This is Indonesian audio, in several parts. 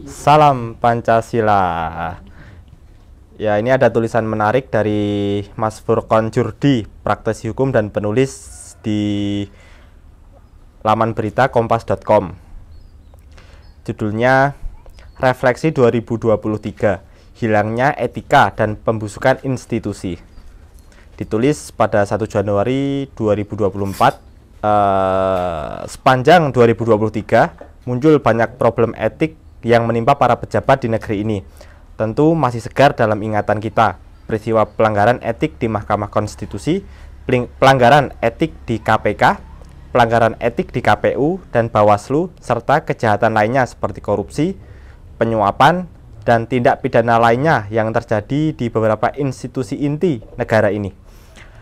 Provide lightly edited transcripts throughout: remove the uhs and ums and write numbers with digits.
Salam Pancasila. Ya, ini ada tulisan menarik dari Mas Furqon Jurdi, praktisi hukum dan penulis di laman berita kompas.com. Judulnya Refleksi 2023, Hilangnya Etika dan Pembusukan Institusi. Ditulis pada 1 Januari 2024. Sepanjang 2023 muncul banyak problem etik yang menimpa para pejabat di negeri ini. Tentu masih segar dalam ingatan kita peristiwa pelanggaran etik di Mahkamah Konstitusi, pelanggaran etik di KPK, pelanggaran etik di KPU dan Bawaslu, serta kejahatan lainnya seperti korupsi, penyuapan, dan tindak pidana lainnya yang terjadi di beberapa institusi inti negara ini.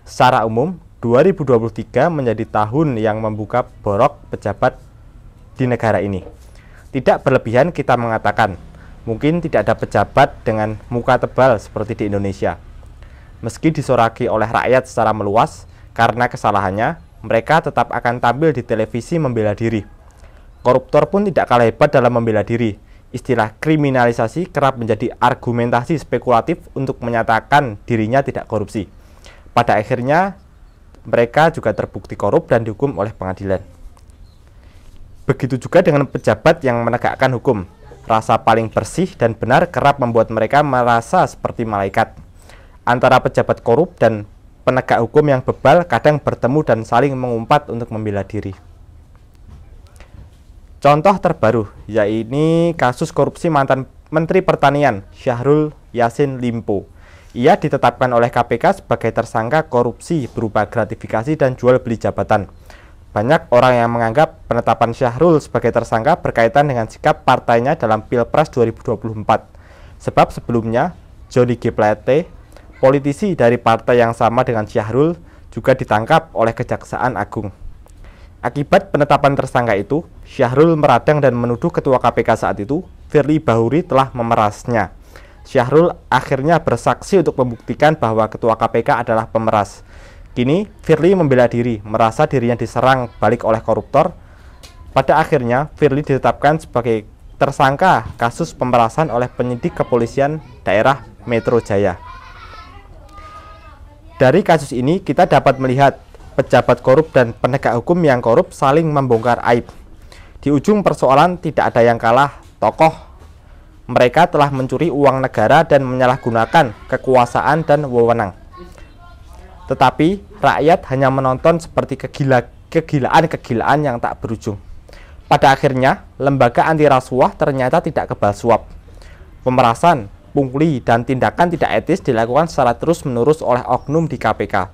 Secara umum, 2023 menjadi tahun yang membuka borok pejabat di negara ini. Tidak berlebihan kita mengatakan, mungkin tidak ada pejabat dengan muka tebal seperti di Indonesia. Meski disoraki oleh rakyat secara meluas karena kesalahannya, mereka tetap akan tampil di televisi membela diri. Koruptor pun tidak kalah hebat dalam membela diri. Istilah kriminalisasi kerap menjadi argumentasi spekulatif untuk menyatakan dirinya tidak korupsi. Pada akhirnya, mereka juga terbukti korup dan dihukum oleh pengadilan. Begitu juga dengan pejabat yang menegakkan hukum. Rasa paling bersih dan benar kerap membuat mereka merasa seperti malaikat. Antara pejabat korup dan penegak hukum yang bebal kadang bertemu dan saling mengumpat untuk membela diri. Contoh terbaru, yaitu kasus korupsi mantan Menteri Pertanian Syahrul Yassin Limpo. Ia ditetapkan oleh KPK sebagai tersangka korupsi berupa gratifikasi dan jual beli jabatan. Banyak orang yang menganggap penetapan Syahrul sebagai tersangka berkaitan dengan sikap partainya dalam Pilpres 2024. Sebab sebelumnya, Johnny G. Plate, politisi dari partai yang sama dengan Syahrul, juga ditangkap oleh Kejaksaan Agung. Akibat penetapan tersangka itu, Syahrul meradang dan menuduh Ketua KPK saat itu, Firly Bahuri, telah memerasnya. Syahrul akhirnya bersaksi untuk membuktikan bahwa Ketua KPK adalah pemeras. Kini, Firly membela diri, merasa dirinya diserang balik oleh koruptor. Pada akhirnya, Firly ditetapkan sebagai tersangka kasus pemerasan oleh penyidik kepolisian daerah Metro Jaya. Dari kasus ini, kita dapat melihat pejabat korup dan penegak hukum yang korup saling membongkar aib. Di ujung persoalan tidak ada yang kalah tokoh. Mereka telah mencuri uang negara dan menyalahgunakan kekuasaan dan wewenang. Tetapi rakyat hanya menonton seperti kegilaan-kegilaan yang tak berujung. Pada akhirnya, lembaga anti rasuah ternyata tidak kebal suap. Pemerasan, pungli, dan tindakan tidak etis dilakukan secara terus-menerus oleh oknum di KPK.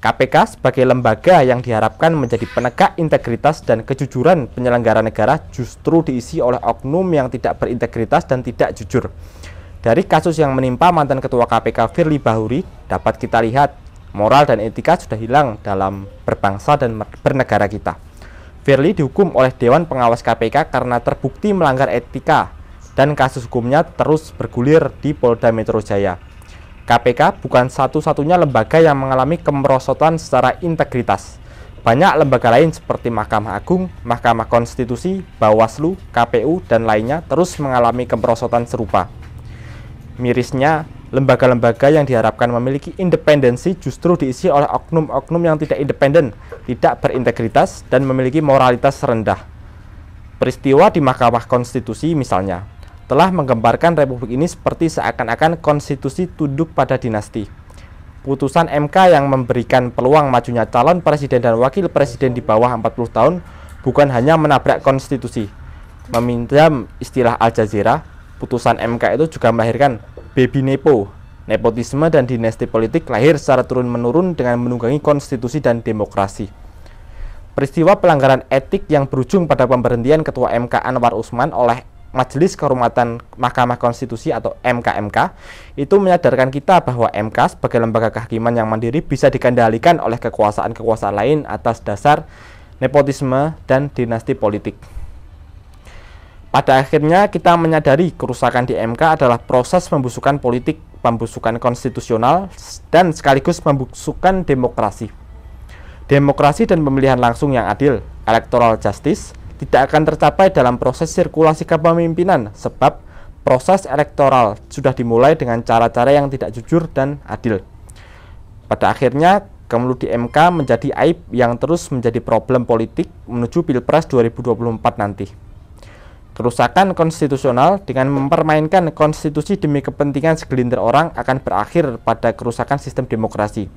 KPK sebagai lembaga yang diharapkan menjadi penegak integritas dan kejujuran penyelenggara negara justru diisi oleh oknum yang tidak berintegritas dan tidak jujur. Dari kasus yang menimpa mantan Ketua KPK Firly Bahuri, dapat kita lihat moral dan etika sudah hilang dalam berbangsa dan bernegara kita. Firly dihukum oleh Dewan Pengawas KPK karena terbukti melanggar etika dan kasus hukumnya terus bergulir di Polda Metro Jaya. KPK bukan satu-satunya lembaga yang mengalami kemerosotan secara integritas. Banyak lembaga lain seperti Mahkamah Agung, Mahkamah Konstitusi, Bawaslu, KPU, dan lainnya terus mengalami kemerosotan serupa. Mirisnya, lembaga-lembaga yang diharapkan memiliki independensi justru diisi oleh oknum-oknum yang tidak independen, tidak berintegritas, dan memiliki moralitas rendah. Peristiwa di Mahkamah Konstitusi misalnya, telah menggambarkan republik ini seperti seakan-akan konstitusi tunduk pada dinasti. Putusan MK yang memberikan peluang majunya calon presiden dan wakil presiden di bawah 40 tahun bukan hanya menabrak konstitusi. Meminjam istilah Al Jazeera, putusan MK itu juga melahirkan baby nepo. Nepotisme dan dinasti politik lahir secara turun-menurun dengan menunggangi konstitusi dan demokrasi. Peristiwa pelanggaran etik yang berujung pada pemberhentian Ketua MK Anwar Usman oleh Majelis Kehormatan Mahkamah Konstitusi atau MKMK itu menyadarkan kita bahwa MK sebagai lembaga kehakiman yang mandiri bisa dikendalikan oleh kekuasaan-kekuasaan lain atas dasar nepotisme dan dinasti politik. Pada akhirnya kita menyadari kerusakan di MK adalah proses pembusukan politik, pembusukan konstitusional, dan sekaligus pembusukan demokrasi. Demokrasi dan pemilihan langsung yang adil, electoral justice, tidak akan tercapai dalam proses sirkulasi kepemimpinan, sebab proses elektoral sudah dimulai dengan cara-cara yang tidak jujur dan adil. Pada akhirnya, kemudi MK menjadi aib yang terus menjadi problem politik menuju Pilpres 2024 nanti. Kerusakan konstitusional dengan mempermainkan konstitusi demi kepentingan segelintir orang akan berakhir pada kerusakan sistem demokrasi.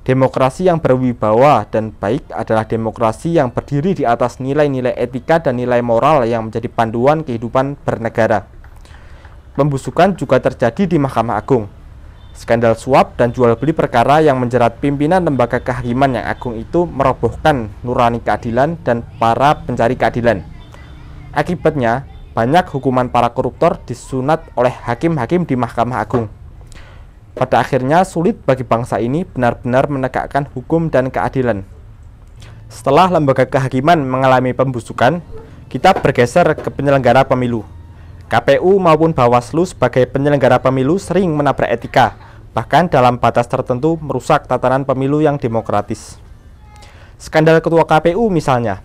Demokrasi yang berwibawa dan baik adalah demokrasi yang berdiri di atas nilai-nilai etika dan nilai moral yang menjadi panduan kehidupan bernegara. Pembusukan juga terjadi di Mahkamah Agung. Skandal suap dan jual beli perkara yang menjerat pimpinan lembaga kehakiman yang agung itu merobohkan nurani keadilan dan para pencari keadilan. Akibatnya, banyak hukuman para koruptor disunat oleh hakim-hakim di Mahkamah Agung. Pada akhirnya, sulit bagi bangsa ini benar-benar menegakkan hukum dan keadilan. Setelah lembaga kehakiman mengalami pembusukan, kita bergeser ke penyelenggara pemilu. KPU maupun Bawaslu sebagai penyelenggara pemilu sering menabrak etika, bahkan dalam batas tertentu merusak tatanan pemilu yang demokratis. Skandal ketua KPU misalnya,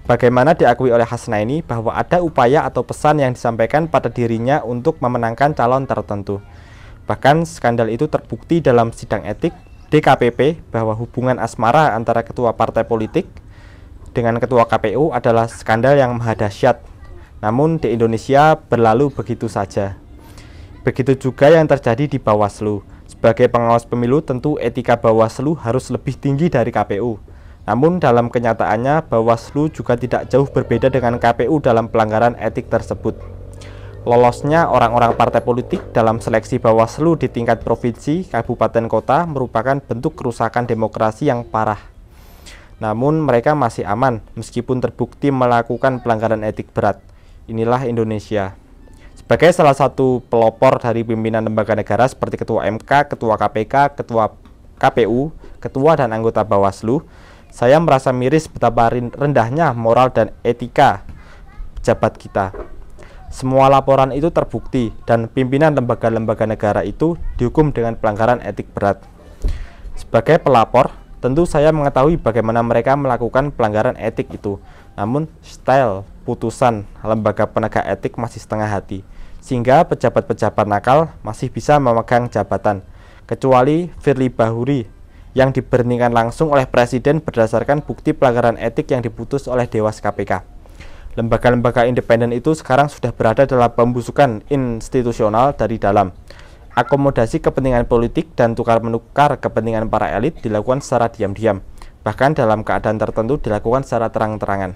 bagaimana diakui oleh Hasnaini bahwa ada upaya atau pesan yang disampaikan pada dirinya untuk memenangkan calon tertentu. Bahkan skandal itu terbukti dalam sidang etik DKPP bahwa hubungan asmara antara ketua partai politik dengan ketua KPU adalah skandal yang maha dahsyat. Namun di Indonesia berlalu begitu saja. Begitu juga yang terjadi di Bawaslu. Sebagai pengawas pemilu tentu etika Bawaslu harus lebih tinggi dari KPU. Namun dalam kenyataannya Bawaslu juga tidak jauh berbeda dengan KPU dalam pelanggaran etik tersebut. Lolosnya orang-orang partai politik dalam seleksi Bawaslu di tingkat provinsi, kabupaten, kota merupakan bentuk kerusakan demokrasi yang parah. Namun mereka masih aman meskipun terbukti melakukan pelanggaran etik berat. Inilah Indonesia. Sebagai salah satu pelopor dari pimpinan lembaga negara seperti Ketua MK, Ketua KPK, Ketua KPU, Ketua dan anggota Bawaslu, saya merasa miris betapa rendahnya moral dan etika pejabat kita. Semua laporan itu terbukti dan pimpinan lembaga-lembaga negara itu dihukum dengan pelanggaran etik berat. Sebagai pelapor, tentu saya mengetahui bagaimana mereka melakukan pelanggaran etik itu. Namun, style putusan lembaga penegak etik masih setengah hati, sehingga pejabat-pejabat nakal masih bisa memegang jabatan, kecuali Firly Bahuri yang diberhentikan langsung oleh Presiden berdasarkan bukti pelanggaran etik yang diputus oleh Dewas KPK. Lembaga-lembaga independen itu sekarang sudah berada dalam pembusukan institusional dari dalam. Akomodasi kepentingan politik dan tukar-menukar kepentingan para elit dilakukan secara diam-diam, bahkan dalam keadaan tertentu dilakukan secara terang-terangan.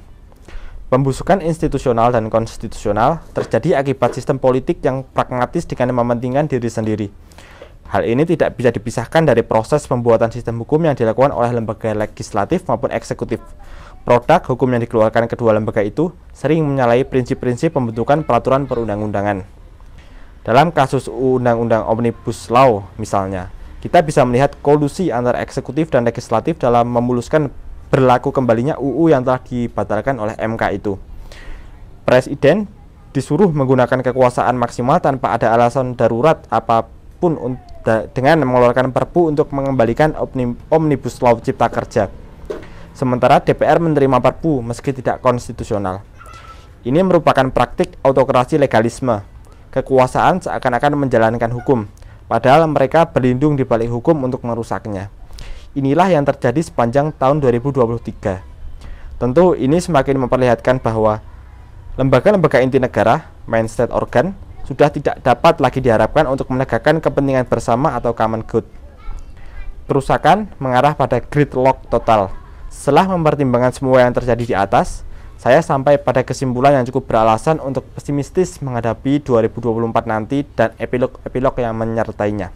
Pembusukan institusional dan konstitusional terjadi akibat sistem politik yang pragmatis dengan mementingkan diri sendiri. Hal ini tidak bisa dipisahkan dari proses pembuatan sistem hukum yang dilakukan oleh lembaga legislatif maupun eksekutif. Produk hukum yang dikeluarkan kedua lembaga itu sering menyalahi prinsip-prinsip pembentukan peraturan perundang-undangan. Dalam kasus Undang-Undang Omnibus Law misalnya, kita bisa melihat kolusi antara eksekutif dan legislatif dalam memuluskan berlaku kembalinya UU yang telah dibatalkan oleh MK itu. Presiden disuruh menggunakan kekuasaan maksimal tanpa ada alasan darurat apapun dengan mengeluarkan Perpu untuk mengembalikan Omnibus Law Cipta Kerja. Sementara DPR menerima Perpu meski tidak konstitusional. Ini merupakan praktik autokrasi legalisme. Kekuasaan seakan-akan menjalankan hukum, padahal mereka berlindung di balik hukum untuk merusaknya. Inilah yang terjadi sepanjang tahun 2023. Tentu ini semakin memperlihatkan bahwa lembaga-lembaga inti negara, main state organ, sudah tidak dapat lagi diharapkan untuk menegakkan kepentingan bersama atau common good. Kerusakan mengarah pada gridlock total. Setelah mempertimbangkan semua yang terjadi di atas, saya sampai pada kesimpulan yang cukup beralasan untuk pesimistis menghadapi 2024 nanti dan epilog-epilog yang menyertainya.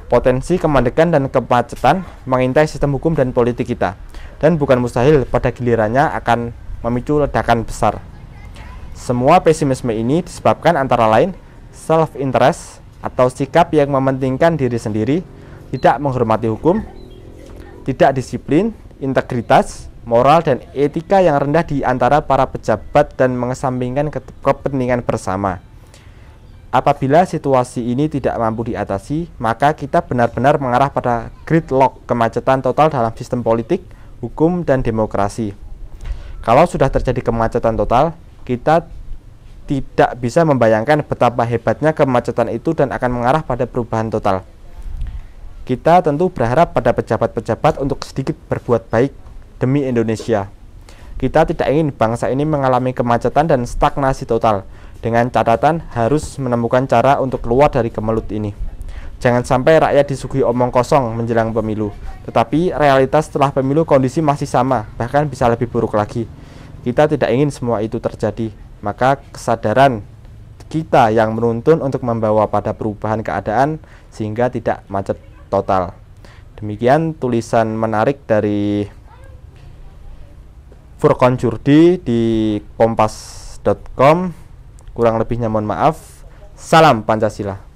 Potensi kemandekan dan kemacetan mengintai sistem hukum dan politik kita, dan bukan mustahil pada gilirannya akan memicu ledakan besar. Semua pesimisme ini disebabkan antara lain self-interest atau sikap yang mementingkan diri sendiri, tidak menghormati hukum, tidak disiplin, integritas, moral, dan etika yang rendah di antara para pejabat dan mengesampingkan kepentingan bersama. Apabila situasi ini tidak mampu diatasi, maka kita benar-benar mengarah pada gridlock, kemacetan total dalam sistem politik, hukum, dan demokrasi. Kalau sudah terjadi kemacetan total, kita tidak bisa membayangkan betapa hebatnya kemacetan itu dan akan mengarah pada perubahan total. Kita tentu berharap pada pejabat-pejabat untuk sedikit berbuat baik demi Indonesia. Kita tidak ingin bangsa ini mengalami kemacetan dan stagnasi total. Dengan catatan harus menemukan cara untuk keluar dari kemelut ini. Jangan sampai rakyat disuguhi omong kosong menjelang pemilu, tetapi realitas setelah pemilu kondisi masih sama, bahkan bisa lebih buruk lagi. Kita tidak ingin semua itu terjadi, maka kesadaran kita yang menuntun untuk membawa pada perubahan keadaan sehingga tidak macet total. Demikian tulisan menarik dari Furqon Jurdi di kompas.com. Kurang lebihnya mohon maaf. Salam Pancasila.